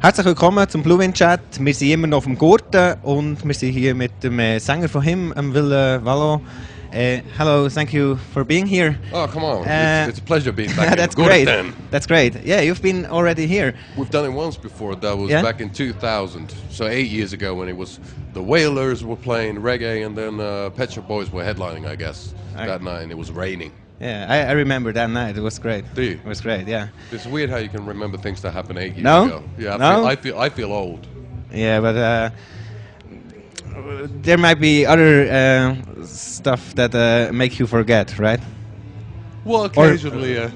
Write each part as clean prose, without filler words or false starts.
Herzlich willkommen zum Blue Wind Chat. Wir sind immer noch auf dem Gurten und wir sind hier mit dem Sänger von ihm, Ville, Valo. Hello, thank you for being here. Oh, come on. It's a pleasure being back. That's great. That's great. Yeah, you've been already here. We've done it once before. That was back in 2000. So 8 years ago when it was the Wailers were playing reggae and then Pet Shop Boys were headlining, I guess, that night, and it was raining. Yeah, I remember that night. It was great. Do you? It was great, yeah. It's weird how you can remember things that happened 8 years No? ago. Yeah, No? I feel old. Yeah, but there might be other stuff that make you forget, right? Well, occasionally, yeah.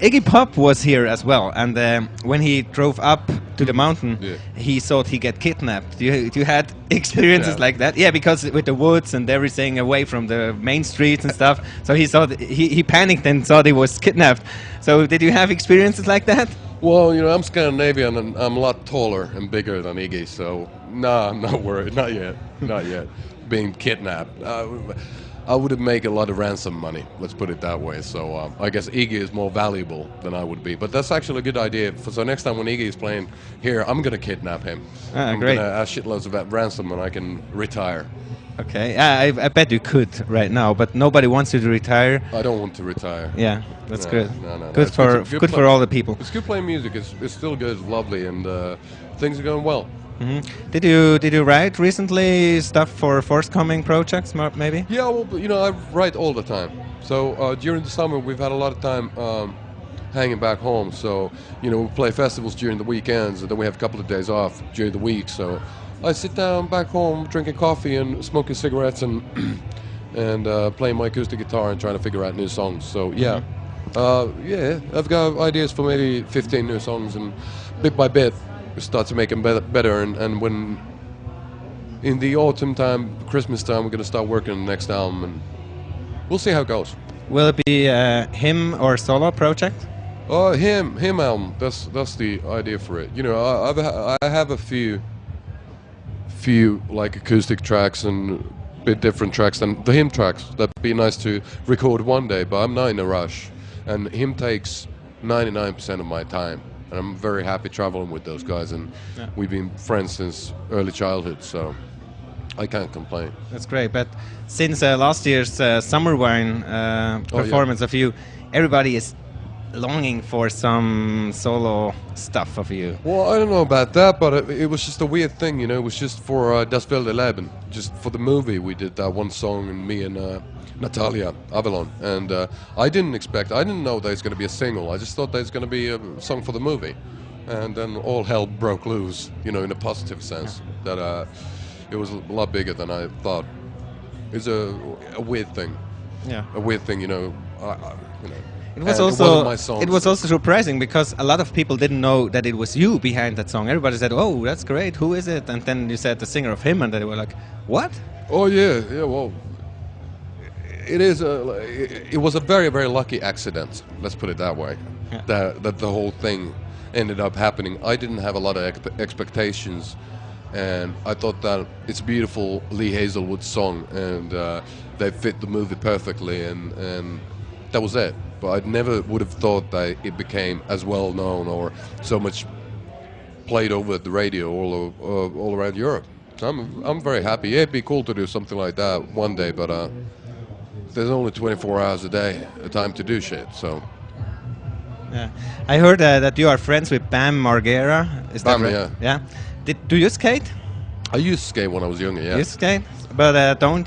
Iggy Pop was here as well, and when he drove up to the mountain, he thought he'd get kidnapped. Do you had experiences like that? Yeah, because with the woods and everything away from the main streets and stuff, so he thought he panicked and thought he was kidnapped. So did you have experiences like that? Well, you know, I'm Scandinavian and I'm a lot taller and bigger than Iggy, so no, I'm not worried. Not yet. Not yet. Being kidnapped. I would make a lot of ransom money, let's put it that way. So I guess Iggy is more valuable than I would be. But that's actually a good idea. So next time when Iggy is playing here, I'm going to kidnap him. I'm going to ask shitloads of ransom and I can retire. Okay, I bet you could right now, but nobody wants you to retire. I don't want to retire. Yeah, that's good. No. Good for all the people. It's good playing music. It's still good, it's lovely, and things are going well. Mm-hmm. Did you write recently stuff for forthcoming projects, maybe? Yeah, well, you know, I write all the time. So during the summer, we've had a lot of time hanging back home. So, you know, we play festivals during the weekends, and then we have a couple of days off during the week. So I sit down back home, drinking coffee and smoking cigarettes, and playing my acoustic guitar and trying to figure out new songs. So yeah, I've got ideas for maybe 15 new songs, and bit by bit start to make them better. And when in the autumn time, Christmas time, we're going to start working on the next album, and we'll see how it goes. Will it be him or solo project? Him album. That's the idea for it. You know, I have a few like acoustic tracks and a bit different tracks than the him tracks. That'd be nice to record one day, but I'm not in a rush. And him takes 99% of my time. And I'm very happy traveling with those guys, and we've been friends since early childhood, so I can't complain. That's great, but since last year's Summer Wine performance of you, everybody is longing for some solo stuff of you. Well, I don't know about that, but it was just a weird thing, you know. It was just for Das Wilde Leben, just for the movie. We did that one song, and me and Natalia Avalon, and I didn't know that it's going to be a single. I just thought that it's going to be a song for the movie, and then all hell broke loose, you know, in a positive sense. That it was a lot bigger than I thought. It's a weird thing. Yeah. A weird thing, you know. You know. It was also surprising because a lot of people didn't know that it was you behind that song. Everybody said, "Oh, that's great. Who is it?" And then you said the singer of him, and they were like, "What?" Oh yeah. Well, it was a very, very lucky accident. Let's put it that way. Yeah. That the whole thing ended up happening. I didn't have a lot of expectations, and I thought that it's a beautiful Lee Hazelwood song, and they fit the movie perfectly, and that was it. But I never would have thought that it became as well known or so much played over at the radio all around Europe. So I'm very happy. Yeah, it'd be cool to do something like that one day, but there's only 24 hours a day, time to do shit. So. Yeah, I heard that you are friends with Bam Margera. Is that right? Yeah. Yeah. Do you skate? I used to skate when I was younger. Yeah. You skate, but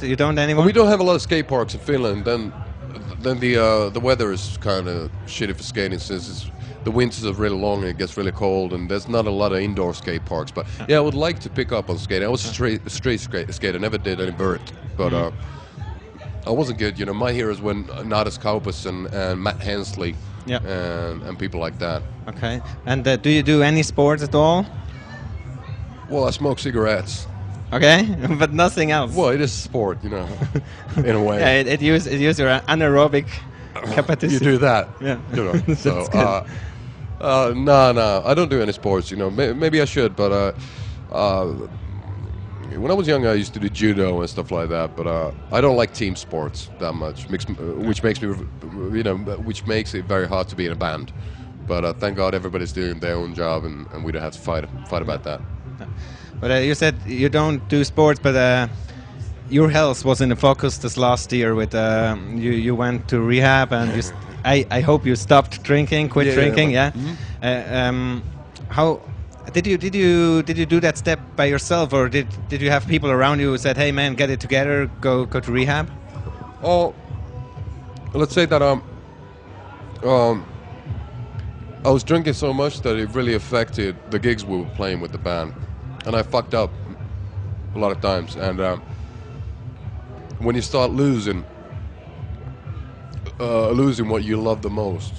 you don't anymore. Well, we don't have a lot of skate parks in Finland. Then the weather is kind of shitty for skating since the winters are really long and it gets really cold, and there's not a lot of indoor skate parks. But yeah, I would like to pick up on skating. I was a street skater, never did any vert, but I wasn't good. You know, my heroes were Nadas Kaupus and Matt Hensley, and people like that. Okay, and do you do any sports at all? Well, I smoke cigarettes. Okay, but nothing else. Well, it is sport, you know, in a way. Yeah, it uses your anaerobic capacity. You do that. Yeah. You know, so, no, I don't do any sports, you know. Maybe I should, but when I was young, I used to do judo and stuff like that, but I don't like team sports that much, which makes it very hard to be in a band. But thank God everybody's doing their own job, and we don't have to fight about that. But you said you don't do sports, but your health was in the focus this last year. With you went to rehab, and I hope you stopped drinking, quit drinking. Yeah. How did you do that step by yourself, or did you have people around you who said, "Hey man, get it together, go to rehab"? Oh, let's say that I was drinking so much that it really affected the gigs we were playing with the band, and I fucked up a lot of times. And when you start losing what you love the most,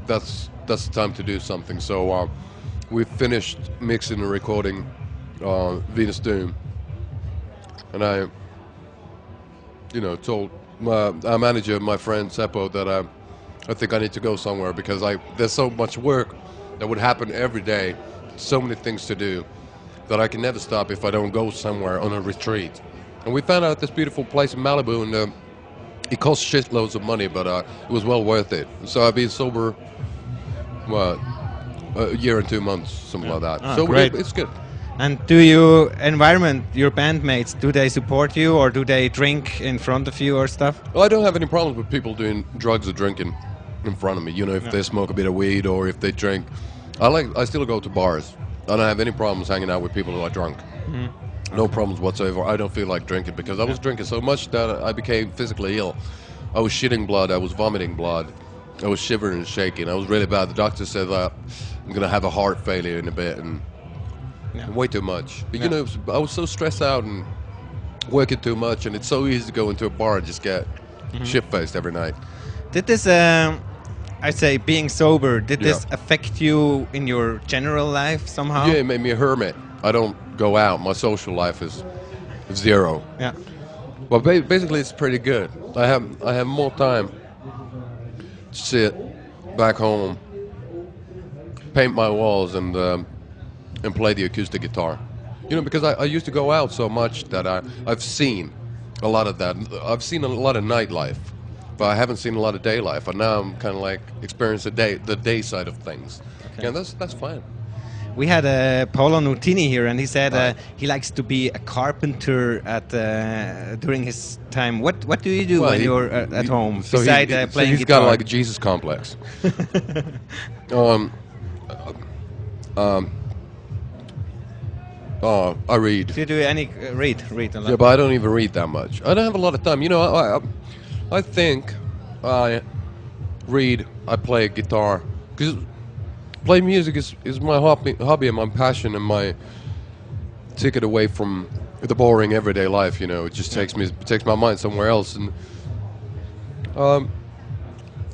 that's the time to do something. So we finished mixing and recording Venus Doom, and I told our manager, my friend Seppo, that I think I need to go somewhere because there's so much work that would happen every day, so many things to do, that I can never stop if I don't go somewhere on a retreat. And we found out this beautiful place in Malibu, and it cost shitloads of money, but it was well worth it. So I've been sober, a year and 2 months, something like that. So great. It's good. And do your bandmates, do they support you, or do they drink in front of you or stuff? Well, I don't have any problems with people doing drugs or drinking in front of me. If they smoke a bit of weed or if they drink. I still go to bars. I don't have any problems hanging out with people who are drunk. No problems whatsoever. I don't feel like drinking because I was drinking so much that I became physically ill. I was shitting blood. I was vomiting blood. I was shivering and shaking. I was really bad. The doctor said that I'm going to have a heart failure in a bit, and way too much. But, I was so stressed out and working too much, and it's so easy to go into a bar and just get shit-faced every night. Did this, I say, being sober, did this affect you in your general life somehow? Yeah, it made me a hermit. I don't go out. My social life is zero. Yeah. Well, basically, it's pretty good. I have more time to sit back home, paint my walls, and play the acoustic guitar. Because I used to go out so much that I've seen a lot of that. I've seen a lot of nightlife, but I haven't seen a lot of day life. And now I'm kind of like experiencing the day side of things. Okay. And that's fine. We had Paolo Nutini here, and he said he likes to be a carpenter during his time. What do you do when you're at home besides playing guitar? He's got like a Jesus complex. I read. Do you do any read a lot? Yeah, but I don't even read that much. I don't have a lot of time. I think I read. I play guitar because playing music is my hobby and my passion and my ticket away from the boring everyday life. It just takes my mind somewhere else, and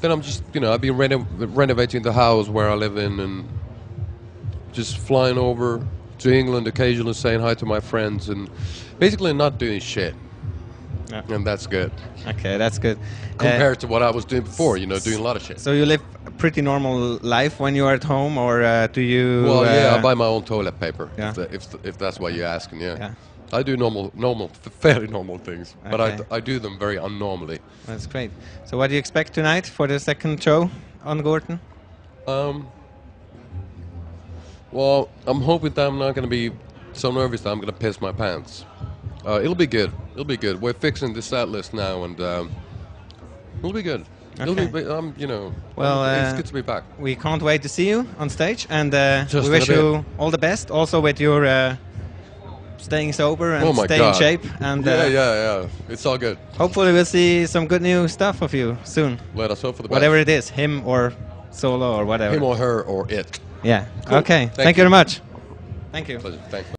then I'm just I've been renovating the house where I live in, and just flying over to England occasionally, saying hi to my friends, and basically not doing shit. And that's good. Okay, that's good. Compared to what I was doing before, doing a lot of shit. So you live a pretty normal life when you are at home, or do you? Well, yeah, I buy my own toilet paper. Yeah. If that's what you're asking, yeah. I do fairly normal things, but I do them very unnormally. That's great. So what do you expect tonight for the second show on Gorton? Well, I'm hoping that I'm not going to be so nervous that I'm going to piss my pants. It'll be good. It'll be good. We're fixing the set list now, and it'll be good. Okay. It'll be, well, it's good to be back. We can't wait to see you on stage, and we wish you all the best. Also with your staying sober and staying in shape. And yeah. It's all good. Hopefully, we'll see some good new stuff of you soon. Let us hope for the best. Whatever it is, him or solo or whatever. Him or her or it. Yeah. Cool. Okay. Thank you very much. Thank you. Pleasure. Thanks.